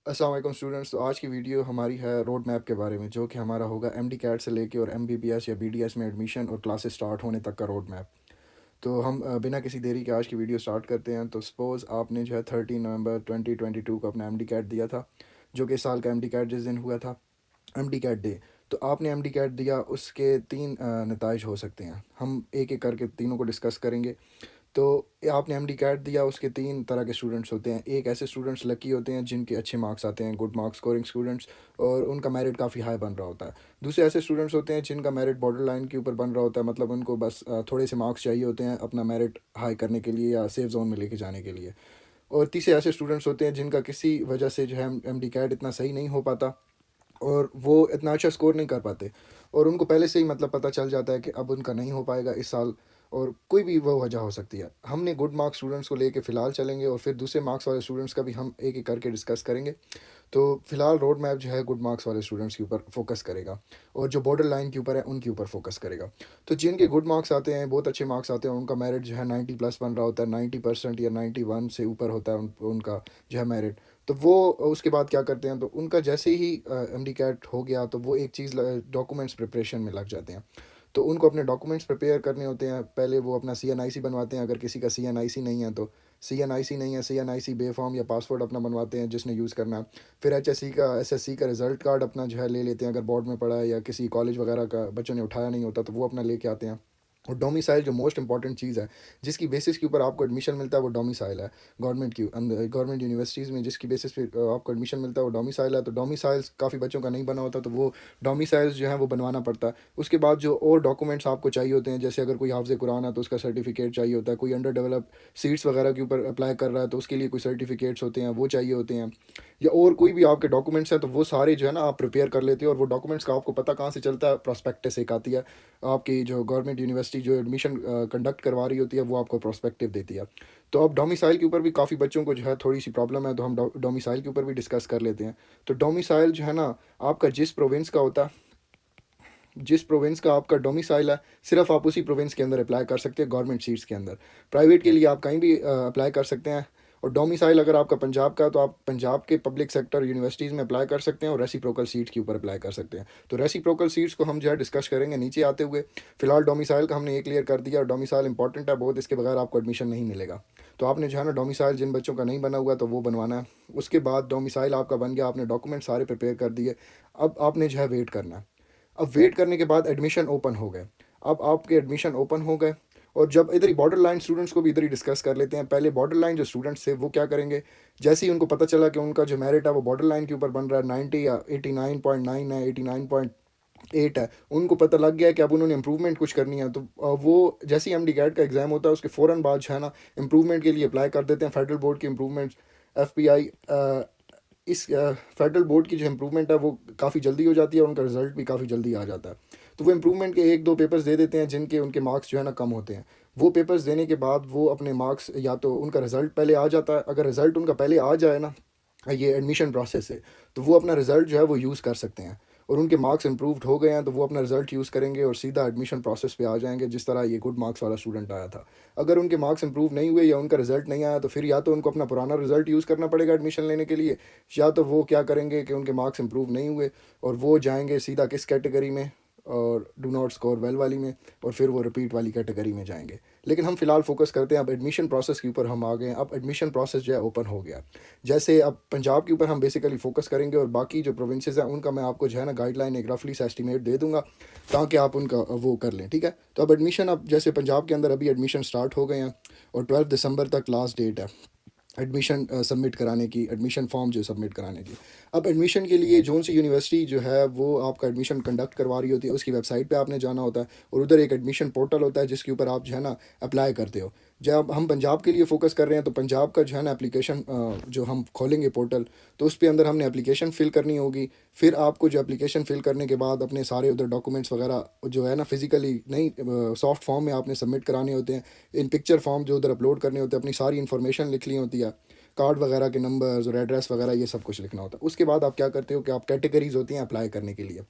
अस्सलाम वालेकुम स्टूडेंट्स। तो आज की वीडियो हमारी है रोड मैप के बारे में, जो कि हमारा होगा एमडी कैट से लेके और एमबीबीएस या बीडीएस में एडमिशन और क्लासेस स्टार्ट होने तक का रोड मैप। तो हम बिना किसी देरी के आज की वीडियो स्टार्ट करते हैं। तो सपोज़ आपने जो है 13 नवंबर 2022 को अपना एमडी कैट दिया था, जो कि इस साल का एमडी कैट जिस दिन हुआ था, एमडी कैट डे। तो आपने एमडी कैट दिया, उसके तीन नताइज हो सकते हैं। हम एक एक करके तीनों को डिस्कस करेंगे। तो आपने एमडी कैट दिया, उसके तीन तरह के स्टूडेंट्स होते हैं। एक ऐसे स्टूडेंट्स लकी होते हैं जिनके अच्छे मार्क्स आते हैं, गुड मार्क्स स्कोरिंग स्टूडेंट्स, और उनका मेरिट काफ़ी हाई बन रहा होता है। दूसरे ऐसे स्टूडेंट्स होते हैं जिनका मेरिट बॉर्डर लाइन के ऊपर बन रहा होता है, मतलब उनको बस थोड़े से मार्क्स चाहिए होते हैं अपना मेरिट हाई करने के लिए या सेफ जोन में लेके जाने के लिए। और तीसरे ऐसे स्टूडेंट्स होते हैं जिनका किसी वजह से जो है एमडी कैट इतना सही नहीं हो पाता और वो इतना अच्छा स्कोर नहीं कर पाते, और उनको पहले से ही मतलब पता चल जाता है कि अब उनका नहीं हो पाएगा इस साल, और कोई भी वो वजह हो सकती है। हमने गुड मार्क्स स्टूडेंट्स को लेके फ़िलहाल चलेंगे और फिर दूसरे मार्क्स वाले स्टूडेंट्स का भी हम एक एक करके डिस्कस करेंगे। तो फ़िलहाल रोड मैप जो है गुड मार्क्स वाले स्टूडेंट्स के ऊपर फोकस करेगा, और जो बॉर्डर लाइन के ऊपर है उनके ऊपर फोकस करेगा। तो जिनके गुड मार्क्स आते हैं, बहुत अच्छे मार्क्स आते हैं, उनका मेरिट जो है 90 प्लस बन रहा होता है, 90% या 91 से ऊपर होता है उनका जो है मेरिट। तो वो उसके बाद क्या करते हैं, तो उनका जैसे ही एमडी कैट हो गया तो वो एक चीज़ डॉक्यूमेंट्स प्रिपरेशन में लग जाते हैं। तो उनको अपने डॉक्यूमेंट्स प्रिपेयर करने होते हैं। पहले वो अपना सीएनआईसी बनवाते हैं, अगर किसी का सीएनआईसी नहीं है तो सीएनआईसी नहीं है, सीएनआईसी बे फॉर्म या पासवर्ड अपना बनवाते हैं जिसने यूज़ करना है। फिर एचएससी का एसएससी का रिजल्ट कार्ड अपना जो है ले लेते हैं, अगर बोर्ड में पड़ा है या किसी कॉलेज वगैरह का बच्चों ने उठाया नहीं होता तो वो अपना लेके आते हैं। और डोमिसाइल जो मोस्ट इंपॉर्टेंट चीज़ है, जिसकी बेसिस के ऊपर आपको एडमिशन मिलता है, वो डोमिसाइल है। गवर्नमेंट की अंदर गवर्नमेंट यूनिवर्सिटीज़ में जिसकी बेसिस पे आपको एडमिशन मिलता है वो डोमिसाइल है। तो डोमिसाइल्स काफ़ी बच्चों का नहीं बना होता, तो वो डोमिसाइल्स जो है वो बनवाना पड़ता है। उसके बाद जो और डॉक्यूमेंट्स आपको चाहिए होते हैं, जैसे अगर कोई हाफ़िज़ कुरान है तो उसका सर्टिफिकेट चाहिए होता है, कोई अंडर डेवलप सीट्स वगैरह के ऊपर अप्लाई कर रहा है तो उसके लिए कोई सर्टिफिकेट्स होते हैं, वो चाहिए होते हैं, या और कोई भी आपके डॉक्यूमेंट्स हैं, तो वो सारे जो है ना आप प्रिपेयर कर लेते हो। और वो डॉक्यूमेंट्स का आपको पता कहाँ से चलता है, प्रोस्पेक्टस एक आती है, आपकी जो गवर्नमेंट यूनिवर्सिटी जो एडमिशन कंडक्ट करवा रही होती है वो आपको प्रोस्पेक्टिव देती है। तो अब डोमिसाइल के ऊपर भी काफ़ी बच्चों को जो है थोड़ी सी प्रॉब्लम है, तो हम डोमिसाइल के ऊपर भी डिस्कस कर लेते हैं। तो डोमिसाइल जो है ना, आपका जिस प्रोविंस का होता है, जिस प्रोविंस का आपका डोमिसाइल है, सिर्फ आप उसी प्रोविंस के अंदर अप्लाई कर सकते हैं गवर्नमेंट सीट्स के अंदर। प्राइवेट के लिए आप कहीं भी अप्लाई कर सकते हैं। और डोमिसाइल अगर आपका पंजाब का है, तो आप पंजाब के पब्लिक सेक्टर यूनिवर्सिटीज़ में अप्लाई कर सकते हैं और रेसिप्रोकल सीट्स के ऊपर अप्लाई कर सकते हैं। तो रेसिप्रोकल सीट्स को हम जो है डिस्कस करेंगे नीचे आते हुए। फिलहाल डोमिसाइल का हमने ये क्लियर कर दिया, और डोमिसाइल इंपॉर्टेंट है बहुत, इसके बगैर आपको एडमिशन नहीं मिलेगा। तो आपने जो है ना डोमिसाइल जिन बच्चों का नहीं बना हुआ तो वो बनवाना है। उसके बाद डोमिसाइल आपका बन गया, आपने डॉक्यूमेंट सारे प्रिपेयर कर दिए। अब आपने जो है वेट करना है। अब वेट करने के बाद एडमिशन ओपन हो गए। अब आपके एडमिशन ओपन हो गए, और जब इधर ही बॉर्डर लाइन स्टूडेंट्स को भी इधर ही डिस्कस कर लेते हैं। पहले बॉर्डर लाइन जो स्टूडेंट्स थे वो क्या करेंगे, जैसे ही उनको पता चला कि उनका जो मेरिट है वो बॉर्डर लाइन के ऊपर बन रहा है, 90 या 89.9 है, 89.8 है, उनको पता लग गया है कि अब उन्होंने इंप्रूवमेंट कुछ करनी है। तो वो जैसे ही एमडी कैट का एग्ज़ाम होता है उसके फ़ौरन बाद जो है ना इम्प्रूवमेंट के लिए अप्लाई कर देते हैं। फेडरल बोर्ड की इम्प्रूवमेंट्स, एफपीआई, इस फेडरल बोर्ड की जो इम्प्रूवमेंट है वो काफ़ी जल्दी हो जाती है, और उनका रिज़ल्ट भी काफ़ी जल्दी आ जाता है। तो वो इम्प्रूवमेंट के एक दो पेपर्स दे देते हैं जिनके उनके मार्क्स जो है ना कम होते हैं। वो पेपर्स देने के बाद वो अपने मार्क्स, या तो उनका रिज़ल्ट पहले आ जाता है, अगर रिज़ल्ट उनका पहले आ जाए ना ये एडमिशन प्रोसेस से, तो वो अपना रिज़ल्ट जो है वो यूज़ कर सकते हैं। और उनके मार्क्स इंप्रूव्ड हो गए हैं तो वो अपना रिज़ल्ट यूज़ करेंगे और सीधा एडमिशन प्रोसेस पे आ जाएंगे, जिस तरह ये गुड मार्क्स वाला स्टूडेंट आया था। अगर उनके मार्क्स इंप्रूव नहीं हुए या उनका रिज़ल्ट नहीं आया, तो फिर या तो उनको अपना पुराना रिज़ल्ट यूज़ करना पड़ेगा एडमिशन लेने के लिए, या तो वो क्या करेंगे कि उनके मार्क्स इंप्रूव नहीं हुए और वो जाएंगे सीधा किस कैटेगरी में, और डू नॉट स्कोर वेल वाली में, और फिर वो रिपीट वाली कैटेगरी में जाएंगे। लेकिन हम फिलहाल फोकस करते हैं, अब एडमिशन प्रोसेस के ऊपर हम आ गए हैं। अब एडमिशन प्रोसेस जो है ओपन हो गया। जैसे अब पंजाब के ऊपर हम बेसिकली फोकस करेंगे, और बाकी जो प्रोविंसेस हैं उनका मैं आपको जो है ना गाइडलाइन एक रफली सा एस्टिमेट दे दूंगा, ताकि आप उनका वो कर लें, ठीक है। तो अब एडमिशन, अब जैसे पंजाब के अंदर अभी एडमिशन स्टार्ट हो गए हैं, और 12 दिसंबर तक लास्ट डेट है एडमिशन सबमिट कराने की, एडमिशन फॉर्म जो सबमिट कराने की। अब एडमिशन के लिए जोन सी यूनिवर्सिटी जो है वो आपका एडमिशन कंडक्ट करवा रही होती है, उसकी वेबसाइट पे आपने जाना होता है, और उधर एक एडमिशन पोर्टल होता है जिसके ऊपर आप जो है ना अप्लाई करते हो। जब हम पंजाब के लिए फ़ोकस कर रहे हैं, तो पंजाब का जो है ना एप्लीकेशन जो हम खोलेंगे पोर्टल, तो उस पे अंदर हमने एप्लीकेशन फ़िल करनी होगी। फिर आपको जो एप्लीकेशन फ़िल करने के बाद अपने सारे उधर डॉक्यूमेंट्स वगैरह जो है ना फिज़िकली नहीं, सॉफ्ट फॉर्म में आपने सबमिट कराने होते हैं। इन पिक्चर फॉर्म जो उधर अपलोड करने होते हैं, अपनी सारी इन्फॉर्मेशन लिखनी होती है, कार्ड वगैरह के नंबर्स और एड्रेस वगैरह ये सब कुछ लिखना होता है। उसके बाद आप क्या करते हो कि आप कैटेगरीज होती हैं अप्लाई करने के लिए,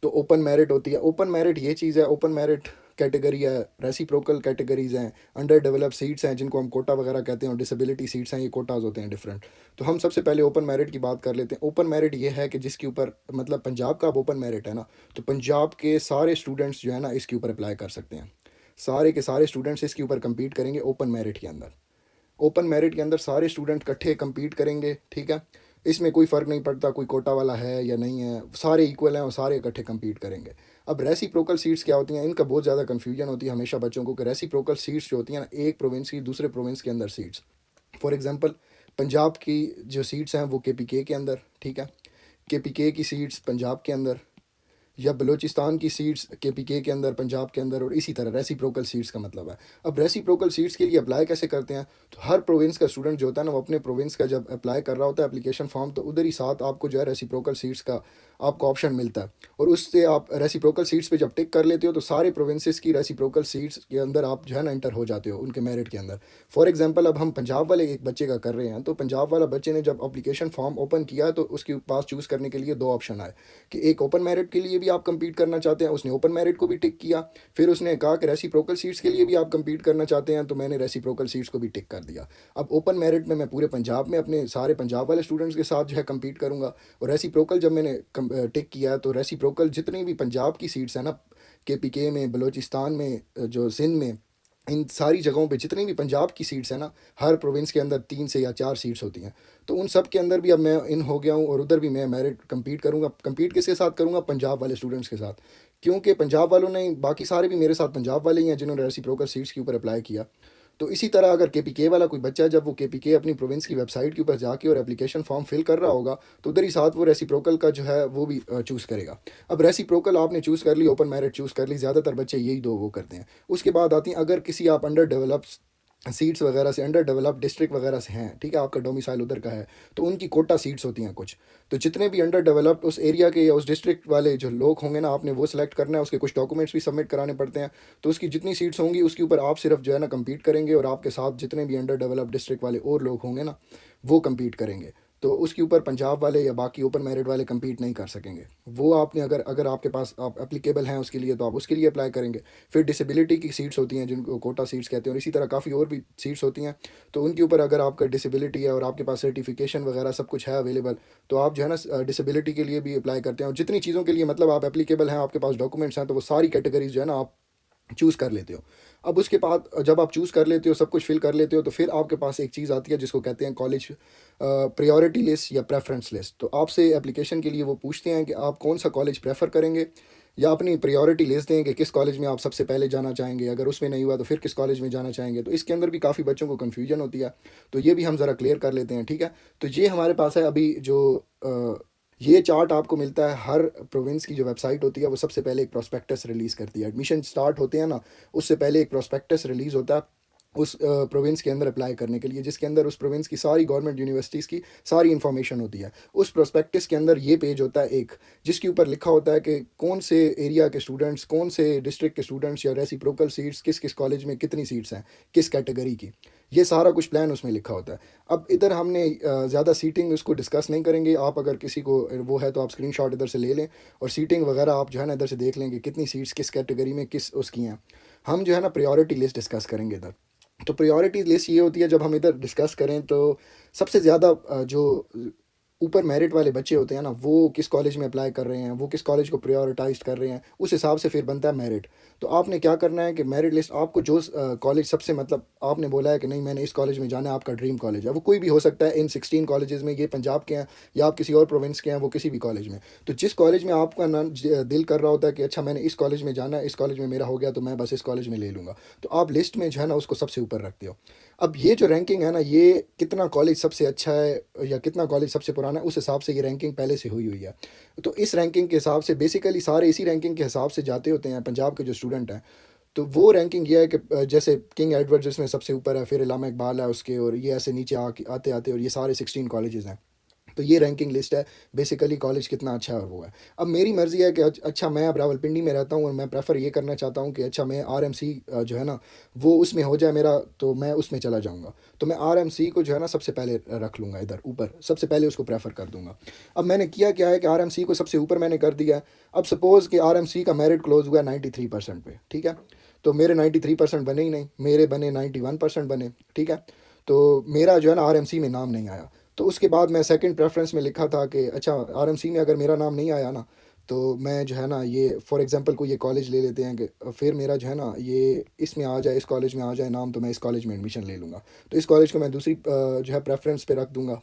तो ओपन मेरिट होती है। ओपन मेरिट ये चीज़ है, ओपन मेरिट कैटेगरी है, रेसिप्रोकल कैटेगरीज हैं, अंडर डेवलप सीट्स हैं जिनको हम कोटा वगैरह कहते हैं, और डिसेबिलिटी सीट्स हैं, ये कोटाज होते हैं डिफरेंट। तो हम सबसे पहले ओपन मेरिट की बात कर लेते हैं। ओपन मेरिट ये है कि जिसके ऊपर मतलब पंजाब का अब ओपन मेरिट है ना, तो पंजाब के सारे स्टूडेंट्स जो है ना इसके ऊपर अप्लाई कर सकते हैं। सारे के सारे स्टूडेंट्स इसके ऊपर कम्पीट करेंगे ओपन मेरिट के अंदर। ओपन मेरिट के अंदर सारे स्टूडेंट इकट्ठे कम्पीट करेंगे, ठीक है। इसमें कोई फ़र्क नहीं पड़ता कोई कोटा वाला है या नहीं है, सारे इक्वल हैं और सारे इकट्ठे कम्पीट करेंगे। अब रेसिप्रोकल सीट्स क्या होती हैं, इनका बहुत ज़्यादा कन्फ्यूजन होती है हमेशा बच्चों को कि रेसिप्रोकल सीट्स जो होती हैं ना, एक प्रोविंस की दूसरे प्रोविंस के अंदर सीट्स। फॉर एग्जांपल पंजाब की जो सीट्स हैं वो केपीके के अंदर, ठीक है, केपीके की सीट्स पंजाब के अंदर, या बलूचिस्तान की सीट्स केपीके के अंदर पंजाब के अंदर, और इसी तरह रेसिप्रोकल सीट्स का मतलब है। अब रेसिप्रोकल सीट्स के लिए अप्लाई कैसे करते हैं, तो हर प्रोविंस का स्टूडेंट जो होता है ना, वो अपने प्रोविंस का जब अप्लाई कर रहा होता है एप्लीकेशन फॉर्म, तो उधर ही साथ आपको जो है रेसिप्रोकल सीट्स का आपको ऑप्शन मिलता है, और उससे आप रेसिप्रोकल सीट्स पे जब टिक कर लेते हो तो सारे प्रोविंसेस की रेसिप्रोकल सीट्स के अंदर आप जो है ना एंटर हो जाते हो उनके मेरिट के अंदर। फॉर एग्जांपल अब हम पंजाब वाले एक बच्चे का कर रहे हैं, तो पंजाब वाला बच्चे ने जब एप्लीकेशन फॉर्म ओपन किया तो उसके पास चूज़ करने के लिए दो ऑप्शन आए कि एक ओपन मेरिट के लिए भी आप कम्पीट करना चाहते हैं, उसने ओपन मेरिट को भी टिक किया। फिर उसने कहा कि रेसिप्रोकल सीट्स के लिए भी आप कम्पीट करना चाहते हैं, तो मैंने रेसिप्रोकल सीट्स को भी टिक कर दिया। अब ओपन मेरिट में मैं पूरे पंजाब में अपने सारे पंजाब वाले स्टूडेंट्स के साथ जो है कम्पीट करूँगा, और रेसिप्रोकल जब मैंने टिक किया तो रेसिप्रोकल जितनी भी पंजाब की सीट्स हैं ना, केपीके में, बलूचिस्तान में, जो सिंध में, इन सारी जगहों पे जितनी भी पंजाब की सीट्स हैं ना, हर प्रोविंस के अंदर 3 से या 4 सीट्स होती हैं। तो उन सब के अंदर भी अब मैं इन हो गया हूँ, और उधर भी मैं मेरिट कम्पीट करूँगा। कम्पीट किसके साथ करूँगा, पंजाब वाले स्टूडेंट्स के साथ, क्योंकि पंजाब वालों ने, बाकी सारे भी मेरे साथ पंजाब वाले ही हैं जिन्होंने रेसिप्रोकल सीट्स के ऊपर अप्लाई किया। तो इसी तरह अगर केपीके वाला कोई बच्चा जब वो केपीके अपनी प्रोविंस की वेबसाइट के ऊपर जाके और एप्लीकेशन फॉर्म फिल कर रहा होगा, तो उधर ही साथ वो रेसिप्रोकल का जो है वो भी चूज़ करेगा। अब रेसिप्रोकल आपने चूज़ कर ली, ओपन मेरिट चूज़ कर ली, ज़्यादातर बच्चे यही दो वो करते हैं। उसके बाद आती हैं अगर किसी आप अंडर डेवलप सीट्स वगैरह से, अंडर डेवलप्ड डिस्ट्रिक्ट वगैरह से हैं, ठीक है, आपका डोमिसाइल उधर का है, तो उनकी कोटा सीट्स होती हैं कुछ। तो जितने भी अंडर डेवलप्ड उस एरिया के या उस डिस्ट्रिक्ट वाले जो लोग होंगे ना, आपने वो सिलेक्ट करना है, उसके कुछ डॉक्यूमेंट्स भी सबमिट कराने पड़ते हैं। तो उसकी जितनी सीट्स होंगी उसके ऊपर आप सिर्फ जो है ना कम्पीट करेंगे, और आपके साथ जितने भी अंडर डेवलप्ड डिस्ट्रिक्ट वाले और लोग होंगे ना, वो कम्पीट करेंगे। तो उसके ऊपर पंजाब वाले या बाकी ओपन मेरिट वाले कम्पीट नहीं कर सकेंगे। वो आपने अगर अगर आपके पास आप एप्लीकेबल हैं उसके लिए, तो आप उसके लिए अप्लाई करेंगे। फिर डिसेबिलिटी की सीट्स होती हैं जिनको कोटा सीट्स कहते हैं, और इसी तरह काफ़ी और भी सीट्स होती हैं। तो उनके ऊपर अगर आपका डिसेबिलिटी है और आपके पास सर्टिफिकेशन वगैरह सब कुछ है अवेलेबल, तो आप जो है ना डिसेबिलिटी के लिए भी अप्लाई करते हैं। और जितनी चीज़ों के लिए मतलब आप एप्लीकेबल हैं, आपके पास डॉक्यूमेंट्स हैं, तो वो सारी कैटेगरीज जो है ना आप चूज़ कर लेते हो। अब उसके बाद जब आप चूज़ कर लेते हो, सब कुछ फिल कर लेते हो, तो फिर आपके पास एक चीज़ आती है जिसको कहते हैं कॉलेज प्रायोरिटी लिस्ट या प्रेफरेंस लिस्ट। तो आपसे एप्लीकेशन के लिए वो पूछते हैं कि आप कौन सा कॉलेज प्रेफर करेंगे, या अपनी प्रायोरिटी लिस्ट दें कि किस कॉलेज में आप सबसे पहले जाना चाहेंगे, अगर उसमें नहीं हुआ तो फिर किस कॉलेज में जाना चाहेंगे। तो इसके अंदर भी काफ़ी बच्चों को कन्फ्यूजन होती है, तो ये भी हम ज़रा क्लियर कर लेते हैं, ठीक है। तो ये हमारे पास है अभी जो ये चार्ट आपको मिलता है। हर प्रोविंस की जो वेबसाइट होती है वो सबसे पहले एक प्रोस्पेक्टस रिलीज़ करती है। एडमिशन स्टार्ट होते हैं ना, उससे पहले एक प्रोस्पेक्टस रिलीज़ होता है उस प्रोविंस के अंदर अप्लाई करने के लिए, जिसके अंदर उस प्रोविंस की सारी गवर्नमेंट यूनिवर्सिटीज़ की सारी इन्फॉर्मेशन होती है। उस प्रोस्पेक्टस के अंदर ये पेज होता है एक, जिसके ऊपर लिखा होता है कि कौन से एरिया के स्टूडेंट्स, कौन से डिस्ट्रिक्ट के स्टूडेंट्स, या रेसिप्रोकल सीट्स किस किस कॉलेज में कितनी सीट्स हैं, किस कैटेगरी की, ये सारा कुछ प्लान उसमें लिखा होता है। अब इधर हमने ज़्यादा सीटिंग उसको डिस्कस नहीं करेंगे। आप अगर किसी को वो है तो आप स्क्रीनशॉट इधर से ले लें, और सीटिंग वगैरह आप जो है ना इधर से देख लेंगे कितनी सीट्स किस कैटेगरी में किस उसकी हैं। हम जो है ना प्रायोरिटी लिस्ट डिस्कस करेंगे इधर। तो प्रायोरिटी लिस्ट ये होती है, जब हम इधर डिस्कस करें तो सबसे ज़्यादा जो ऊपर मेरिट वाले बच्चे होते हैं ना, वो किस कॉलेज में अप्लाई कर रहे हैं, वो किस कॉलेज को प्रायोरिटाइज कर रहे हैं, उस हिसाब से फिर बनता है मेरिट। तो आपने क्या करना है कि मेरिट लिस्ट आपको जो कॉलेज सबसे मतलब आपने बोला है कि नहीं मैंने इस कॉलेज में जाना है, आपका ड्रीम कॉलेज है, वो कोई भी हो सकता है इन 16 कॉलेजेस में, ये पंजाब के हैं या आप किसी और प्रोविंस के हैं, वो किसी भी कॉलेज में। तो जिस कॉलेज में आपका ना दिल कर रहा होता है कि अच्छा मैंने इस कॉलेज में जाना है, इस कॉलेज में मेरा हो गया तो मैं बस इस कॉलेज में ले लूँगा, तो आप लिस्ट में जो है ना उसको सबसे ऊपर रखते हो। अब ये जो रैंकिंग है ना, ये कितना कॉलेज सबसे अच्छा है या कितना कॉलेज सबसे पुराना है, उस हिसाब से ये रैंकिंग पहले से हुई हुई है। तो इस रैंकिंग के हिसाब से बेसिकली सारे इसी रैंकिंग के हिसाब से जाते होते हैं पंजाब के जो स्टूडेंट हैं। तो वो रैंकिंग ये है कि जैसे किंग एडवर्ड जिसमें सबसे ऊपर है, फिर इलामा इकबाल है उसके, और ये ऐसे नीचे आके आते आते और ये सारे 16 कॉलेजेस हैं। तो ये रैंकिंग लिस्ट है बेसिकली कॉलेज कितना अच्छा है और वो है। अब मेरी मर्ज़ी है कि अच्छा मैं अब रावलपिंडी में रहता हूँ और मैं प्रेफ़र ये करना चाहता हूँ कि अच्छा मैं आरएमसी जो है ना वो उसमें हो जाए मेरा, तो मैं उसमें चला जाऊँगा। तो मैं आरएमसी को जो है ना सबसे पहले रख लूँगा इधर ऊपर, सबसे पहले उसको प्रेफ़र कर दूँगा। अब मैंने किया क्या है कि आरएमसी को सबसे ऊपर मैंने कर दिया है। अब सपोज़ कि आरएमसी का मेरिट क्लोज़ हुआ 93% पे, ठीक है? तो मेरे 93% बने ही नहीं, मेरे बने 91% बने, ठीक है? तो मेरा जो है ना आरएमसी में नाम नहीं आया। तो उसके बाद मैं सेकंड प्रेफ़रेंस में लिखा था कि अच्छा आरएमसी में अगर मेरा नाम नहीं आया ना, तो मैं जो है ना ये फ़ॉर एग्ज़ाम्पल कोई ये कॉलेज ले लेते हैं कि फिर मेरा जो है ना ये इसमें आ जाए, इस कॉलेज में आ जाए नाम, तो मैं इस कॉलेज में एडमिशन ले लूँगा। तो इस कॉलेज को मैं दूसरी जो है प्रेफ़रेंस पे रख दूँगा।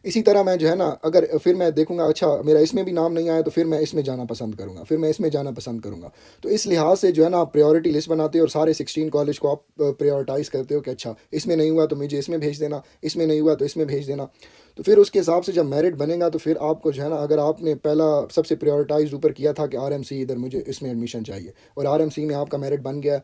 इसी तरह मैं जो है ना अगर फिर मैं देखूँगा अच्छा मेरा इसमें भी नाम नहीं आया, तो फिर मैं इसमें जाना पसंद करूँगा, फिर मैं इसमें जाना पसंद करूँगा। तो इस लिहाज से जो है ना आप प्रायोरिटी लिस्ट बनाते हो और सारे 16 कॉलेज को आप प्रायोरिटाइज़ करते हो कि अच्छा इसमें नहीं हुआ तो मुझे इसमें भेज देना, इसमें नहीं हुआ तो इसमें भेज देना। तो फिर उसके हिसाब से जब मेरिट बनेगा तो फिर आपको जो है ना अगर आपने पहला सबसे प्रायोरिटाइज़ ऊपर किया था कि आरएमसी इधर मुझे इसमें एडमिशन चाहिए और आरएमसी में आपका मेरिट बन गया,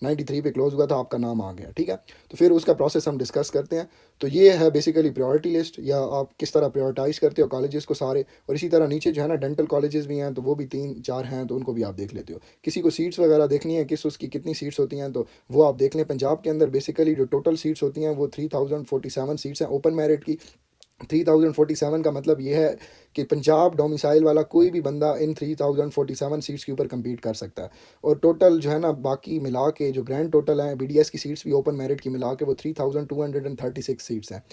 93 पे क्लोज़ हुआ था, आपका नाम आ गया, ठीक है? तो फिर उसका प्रोसेस हम डिस्कस करते हैं। तो ये है बेसिकली प्रायोरिटी लिस्ट, या आप किस तरह प्रायोरिटाइज़ करते हो कॉलेजेस को सारे। और इसी तरह नीचे जो है ना डेंटल कॉलेजेस भी हैं, तो वो भी 3-4 हैं, तो उनको भी आप देख लेते हो। किसी को सीट्स वगैरह देखनी है, किस उसकी कितनी सीट्स होती हैं, तो वो आप देख लें। पंजाब के अंदर बेसिकली जो टोटल सीट्स होती हैं वो 3047 सीट्स हैं ओपन मेरिट की। 3047 का मतलब ये है कि पंजाब डोमिसाइल वाला कोई भी बंदा इन 3047 सीट्स के ऊपर compete कर सकता है। और टोटल जो है ना बाकी मिला के जो ग्रैंड टोटल हैं बीडीएस की सीट्स भी ओपन मेरिट की मिला के वो 3236 सीट्स हैं।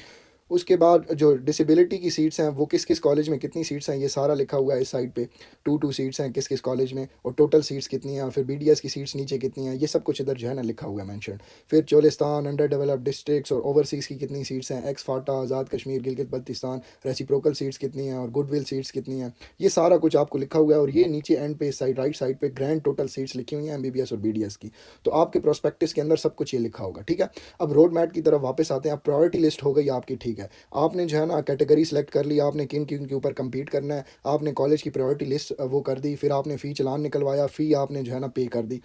उसके बाद जो डिसेबिलिटी की सीट्स हैं वो किस किस कॉलेज में कितनी सीट्स हैं ये सारा लिखा हुआ है इस साइड पे। 2 सीट्स हैं किस किस कॉलेज में, और टोटल सीट्स कितनी हैं, और फिर बीडीएस की सीट्स नीचे कितनी हैं, ये सब कुछ इधर जो है ना लिखा हुआ है मेंशन। फिर चोलिस्तान, अंडर डेवलप्ड डिस्ट्रिक्ट्स और ओवरसीज़ की कितनी सीट्स हैं, एक्स फाटा, आज़ाद कश्मीर, गिलगित बल्तिस्तान, रेसिप्रोकल सीट्स कितनी हैं और गुडविल सीट्स कितनी हैं, ये सारा कुछ आपको लिखा हुआ है। और ये नीचे एंड पे साइड राइट साइड पे ग्रैंड टोटल सीट्स लिखी हुई हैं एमबीबीएस और बीडीएस की। तो आपके प्रोस्पेक्टिस के अंदर सब कुछ ये लिखा होगा, ठीक है? अब रोड मैप की तरफ वापस आते हैं। अब प्रायोरिटी लिस्ट हो गई आपकी, ठीक है? आपने जो है ना कैटेगरी सेलेक्ट कर ली, आपने किन किन के ऊपर compete करना है, आपने कॉलेज की प्रायोरिटी लिस्ट वो कर दी, फिर आपने फ़ी चालान निकलवाया, फ़ी आपने जो है ना पे कर दी।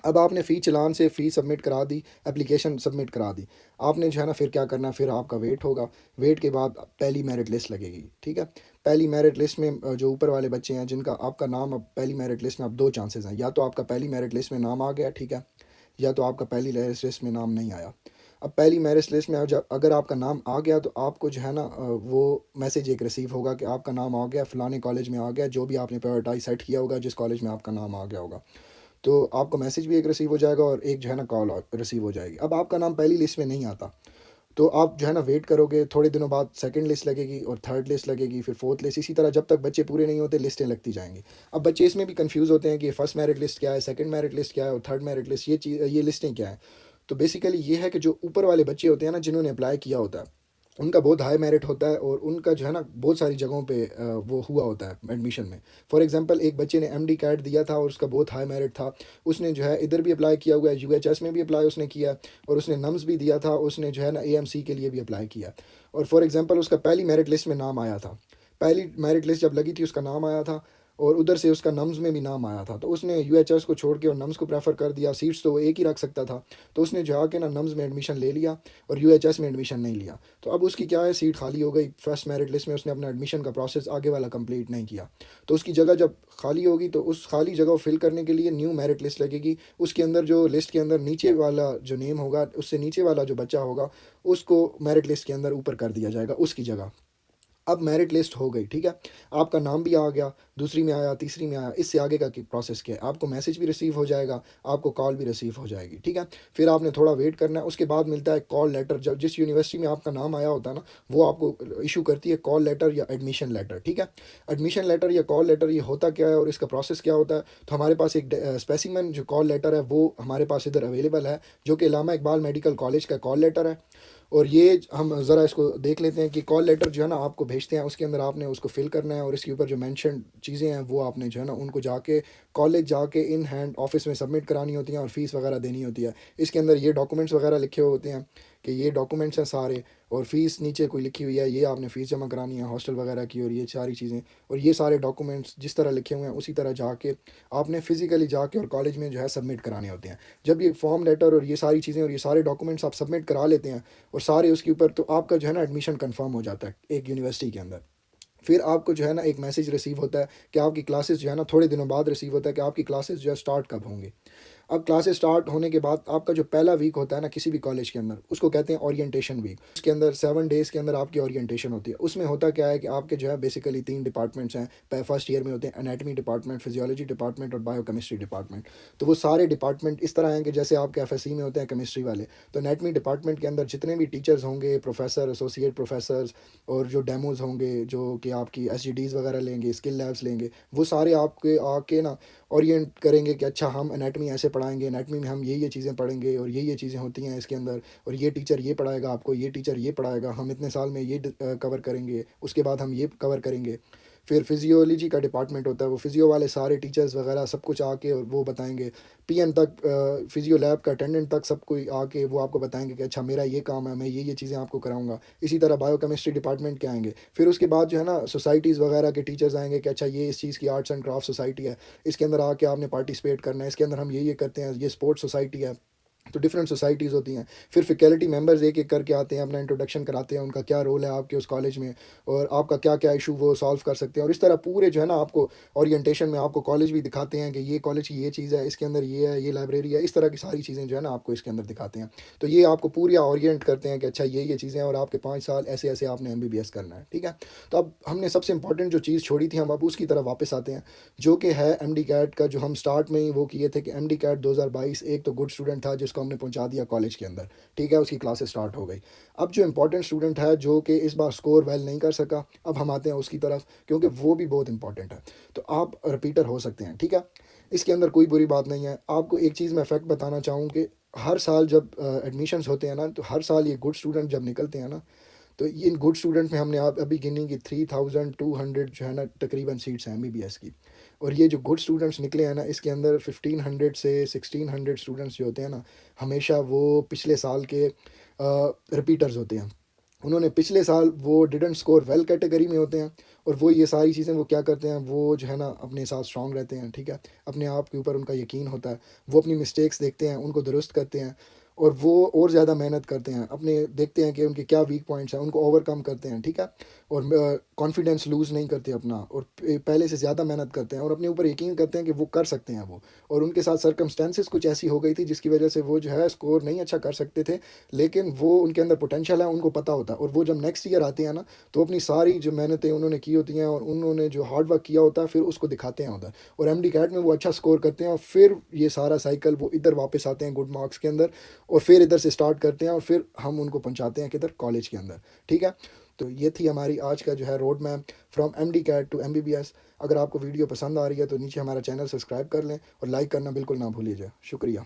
अब आपने फ़ी चालान से फ़ी सबमिट करा दी, एप्लीकेशन सबमिट करा दी। आपने जो है ना फिर क्या करना है, फिर आपका वेट होगा। वेट के बाद पहली मेरिट लिस्ट लगेगी, ठीक है? पहली मेरिट लिस्ट में जो ऊपर वाले बच्चे हैं जिनका आपका नाम अब पहली मेरिट लिस्ट में, अब 2 चांसेस हैं, या तो आपका पहली मेरिट लिस्ट में नाम आ गया, ठीक है? या तो आपका पहली मेरिट लिस्ट में नाम नहीं आया। अब पहली मेरिट लिस्ट में अगर आपका नाम आ गया तो आपको जो है ना वो मैसेज एक रिसीव होगा कि आपका नाम आ गया, फ़लाने कॉलेज में आ गया, जो भी आपने प्रायोरिटाइज सेट किया होगा जिस कॉलेज में आपका नाम आ गया होगा। तो आपको मैसेज भी एक रिसीव हो जाएगा और एक जो है ना कॉल रिसीव हो जाएगी। अब आपका नाम पहली लिस्ट में नहीं आता, तो आप जो है ना वेट करोगे, थोड़े दिनों बाद सेकंड लिस्ट लगेगी और थर्ड लिस्ट लगेगी, फिर फोर्थ लिस्ट, इसी तरह जब तक बच्चे पूरे नहीं होते लिस्टें लगती जाएंगी। अब बच्चे इसमें भी कंफ्यूज होते हैं कि फर्स्ट मेरिट लिस्ट क्या है, सेकंड मेरिट लिस्ट क्या है और थर्ड मेरिट लिस्ट, ये लिस्टें क्या हैं। तो बेसिकली ये है कि जो ऊपर वाले बच्चे होते हैं ना जिन्होंने अप्लाई किया होता है, उनका बहुत हाई मेरिट होता है और उनका जो है ना बहुत सारी जगहों पे वो हुआ होता है एडमिशन में। फॉर एग्जांपल एक बच्चे ने एमडी कैट दिया था और उसका बहुत हाई मेरिट था, उसने जो है इधर भी अप्लाई किया हुआ है, यूएचएस में भी अप्लाई उसने किया, और उसने नम्स भी दिया था, उसने जो है ना एएमसी के लिए भी अप्लाई किया। और फॉर एग्जांपल उसका पहली मेरिट लिस्ट में नाम आया था, पहली मेरिट लिस्ट जब लगी थी उसका नाम आया था, और उधर से उसका नम्स में भी नाम आया था, तो उसने यूएचएस को छोड़ के और नम्स को प्रेफर कर दिया। सीट्स तो वो एक ही रख सकता था, तो उसने जो आके ना नम्स में एडमिशन ले लिया और यूएचएस में एडमिशन नहीं लिया। तो अब उसकी क्या है, सीट खाली हो गई। फर्स्ट मेरिट लिस्ट में उसने अपना एडमिशन का प्रोसेस आगे वाला कंप्लीट नहीं किया, तो उसकी जगह जब खाली होगी तो उस खाली जगह को फिल करने के लिए न्यू मेरिट लिस्ट लगेगी। उसके अंदर जो लिस्ट के अंदर नीचे वाला जो नेम होगा, उससे नीचे वाला जो बच्चा होगा उसको मेरिट लिस्ट के अंदर ऊपर कर दिया जाएगा उसकी जगह। अब मेरिट लिस्ट हो गई, ठीक है? आपका नाम भी आ गया, दूसरी में आया, तीसरी में आया, इससे आगे का प्रोसेस क्या है, आपको मैसेज भी रिसीव हो जाएगा, आपको कॉल भी रिसीव हो जाएगी, ठीक है? फिर आपने थोड़ा वेट करना है, उसके बाद मिलता है कॉल लेटर। जब जिस यूनिवर्सिटी में आपका नाम आया होता है ना, वो आपको इशू करती है कॉल लेटर या एडमिशन लेटर, ठीक है? एडमिशन लेटर या कॉल लेटर ये होता क्या है और इसका प्रोसेस क्या होता है, तो हमारे पास एक स्पेसिमन जो कॉल लेटर है वो हमारे पास इधर अवेलेबल है, जो कि इलामा इकबाल मेडिकल कॉलेज का कॉल लेटर है। और ये हम ज़रा इसको देख लेते हैं कि कॉल लेटर जो है ना आपको भेजते हैं, उसके अंदर आपने उसको फिल करना है और इसके ऊपर जो मेंशन चीज़ें हैं वो आपने जो है ना उनको जाके कॉलेज जाके इन हैंड ऑफिस में सबमिट करानी होती हैं और फ़ीस वगैरह देनी होती है। इसके अंदर ये डॉक्यूमेंट्स वगैरह लिखे हुए होते हैं कि ये डॉक्यूमेंट्स हैं सारे, और फ़ीस नीचे कोई लिखी हुई है, ये आपने फ़ीस जमा करानी है हॉस्टल वगैरह की, और ये सारी चीज़ें और ये सारे डॉक्यूमेंट्स जिस तरह लिखे हुए हैं उसी तरह जाके आपने फ़िज़िकली जाके और कॉलेज में जो है सबमिट कराने होते हैं। जब ये फॉर्म लेटर और ये सारी चीज़ें और ये सारे डॉक्यूमेंट्स आप सबमिट करा लेते हैं और सारे उसके ऊपर, तो आपका जो है ना एडमिशन कन्फर्म हो जाता है एक यूनिवर्सिटी के अंदर। फिर आपको जो है ना एक मैसेज रिसीव होता है कि आपकी क्लासेस जो है ना थोड़े दिनों बाद रिसीव होता है कि आपकी क्लासेस जो है स्टार्ट कब होंगी। अब क्लासेस स्टार्ट होने के बाद आपका जो पहला वीक होता है ना किसी भी कॉलेज के अंदर, उसको कहते हैं ओरिएंटेशन वीक। उसके अंदर 7 डेज़ के अंदर आपकी ओरिएंटेशन होती है। उसमें होता क्या है कि आपके जो है बेसिकली 3 डिपार्टमेंट्स हैं। फर्स्ट ईयर में होते हैं एनाटमी डिपार्टमेंट, फिजियोलॉजी डिपार्टमेंट और बायोकेमिस्ट्री डिपार्टमेंट। तो वो सारे डिपार्टमेंट इस तरह हैं कि जैसे आपके एफएससी में होते हैं केमिस्ट्री वाले, तो एनाटमी डिपार्टमेंट के अंदर जितने भी टीचर्स होंगे, प्रोफेसर, एसोसिएट प्रोफेसर्स, और जो डेमोज़ होंगे, जो कि आपकी एसजीडीज़ वगैरह लेंगे, स्किल लैब्स लेंगे, वो सारे आपके आके ना ओरिएंट करेंगे कि अच्छा हम एनाटमी ऐसे पढ़ाएँगे, एनाटमी में हम ये चीज़ें पढ़ेंगे और ये चीज़ें होती हैं इसके अंदर, और ये टीचर ये पढ़ाएगा आपको, ये टीचर ये पढ़ाएगा, हम इतने साल में ये कवर करेंगे, उसके बाद हम ये कवर करेंगे। फिर फिजियोलॉजी का डिपार्टमेंट होता है, वो फिजियो वाले सारे टीचर्स वगैरह सब कुछ आके और वो बताएँगे। पीएन तक, फिजियो लैब का अटेंडेंट तक सब कोई आके वो आपको बताएँगे कि अच्छा मेरा ये काम है, मैं ये चीज़ें आपको कराऊँगा। इसी तरह बायोकेमिस्ट्री डिपार्टमेंट के आएँगे। फिर उसके बाद जो है ना सोसाइटीज़ वगैरह के टीचर्स आएँगे कि अच्छा ये इस चीज़ की आर्ट्स एंड क्राफ्ट सोसाइटी है, इसके अंदर आके आपने पार्टिसिपेट करना है, इसके अंदर हम ये करते हैं, ये स्पोर्ट्स सोसाइटी है। तो डिफरेंट सोसाइटीज़ होती हैं। फिर फैकल्टी मेंबर्स एक-एक करके आते हैं, अपना इंट्रोडक्शन कराते हैं, उनका क्या रोल है आपके उस कॉलेज में और आपका क्या-क्या इशू वो सॉल्व कर सकते हैं, और इस तरह पूरे जो है ना आपको ओरिएंटेशन में आपको कॉलेज भी दिखाते हैं कि ये कॉलेज की ये चीज़ है, इसके अंदर ये है, ये लाइब्रेरी है, इस तरह की सारी चीज़ें जो है ना आपको इसके अंदर दिखाते हैं। तो ये आपको पूरा ओरिएंट करते हैं कि अच्छा ये चीज़ें हैं और आपके 5 साल ऐसे-ऐसे आपने एमबीबीएस करना है, ठीक है? तो अब हमने सबसे इम्पोर्टेंट जो चीज़ छोड़ी थी, हम अब उसकी तरफ वापस आते हैं, जो कि है एमडी कैट का, जो हम स्टार्ट में ही वो किए थे कि एमडी कैट 2022 एक तो गुड स्टूडेंट था जिसको हमने पहुँचा दिया कॉलेज के अंदर, ठीक है? उसकी क्लासेस स्टार्ट हो गई। अब जो इम्पोर्टेंट स्टूडेंट है जो कि इस बार स्कोर वेल नहीं कर सका, अब हम आते हैं उसकी तरफ, क्योंकि वो भी बहुत इंपॉर्टेंट है। तो आप रिपीटर हो सकते हैं, ठीक है? इसके अंदर कोई बुरी बात नहीं है। आपको एक चीज़ मैं फैक्ट बताना चाहूँ कि हर साल जब एडमिशन्स होते हैं ना, तो हर साल ये गुड स्टूडेंट जब निकलते हैं ना, तो इन गुड स्टूडेंट में हमने आप अभी गिनी कि 3200 जो है ना तकरीबन सीट्स हैं एमबीबीएस की। और ये जो गुड स्टूडेंट्स निकले हैं ना, इसके अंदर 1500 से 1600 स्टूडेंट्स जो होते हैं ना, हमेशा वो पिछले साल के रिपीटर्स होते हैं। उन्होंने पिछले साल वो डिडंट स्कोर वेल कैटेगरी में होते हैं, और वो ये सारी चीज़ें वो क्या करते हैं, वो जो है ना अपने साथ स्ट्रॉन्ग रहते हैं, ठीक है? अपने आप के ऊपर उनका यकीन होता है, वो अपनी मिस्टेक्स देखते हैं, उनको दुरुस्त करते हैं, और वो और ज़्यादा मेहनत करते हैं, अपने देखते हैं कि उनके क्या वीक पॉइंट्स हैं, उनको ओवरकम करते हैं, ठीक है? और कॉन्फिडेंस लूज़ नहीं करते अपना, और पहले से ज़्यादा मेहनत करते हैं और अपने ऊपर यकीन करते हैं कि वो कर सकते हैं वो। और उनके साथ सर्कमस्टेंसेस कुछ ऐसी हो गई थी जिसकी वजह से वो जो है स्कोर नहीं अच्छा कर सकते थे, लेकिन वो उनके अंदर पोटेंशियल है, उनको पता होता है, और वो जब नेक्स्ट ईयर आते हैं ना, तो अपनी सारी जो मेहनतें उन्होंने की होती हैं और उन्होंने जो हार्ड वर्क किया होता है, फिर उसको दिखाते हैं उधर, और एमडी कैट में वो अच्छा स्कोर करते हैं, और फिर ये सारा साइकिल वो इधर वापस आते हैं गुड मार्क्स के अंदर, और फिर इधर से स्टार्ट करते हैं, और फिर हम उनको पहुंचाते हैं किधर, कॉलेज के अंदर, ठीक है? तो ये थी हमारी आज का जो है road map from MD CAT to MBBS. अगर आपको वीडियो पसंद आ रही है तो नीचे हमारा चैनल सब्सक्राइब कर लें और लाइक करना बिल्कुल ना भूलिएगा। शुक्रिया।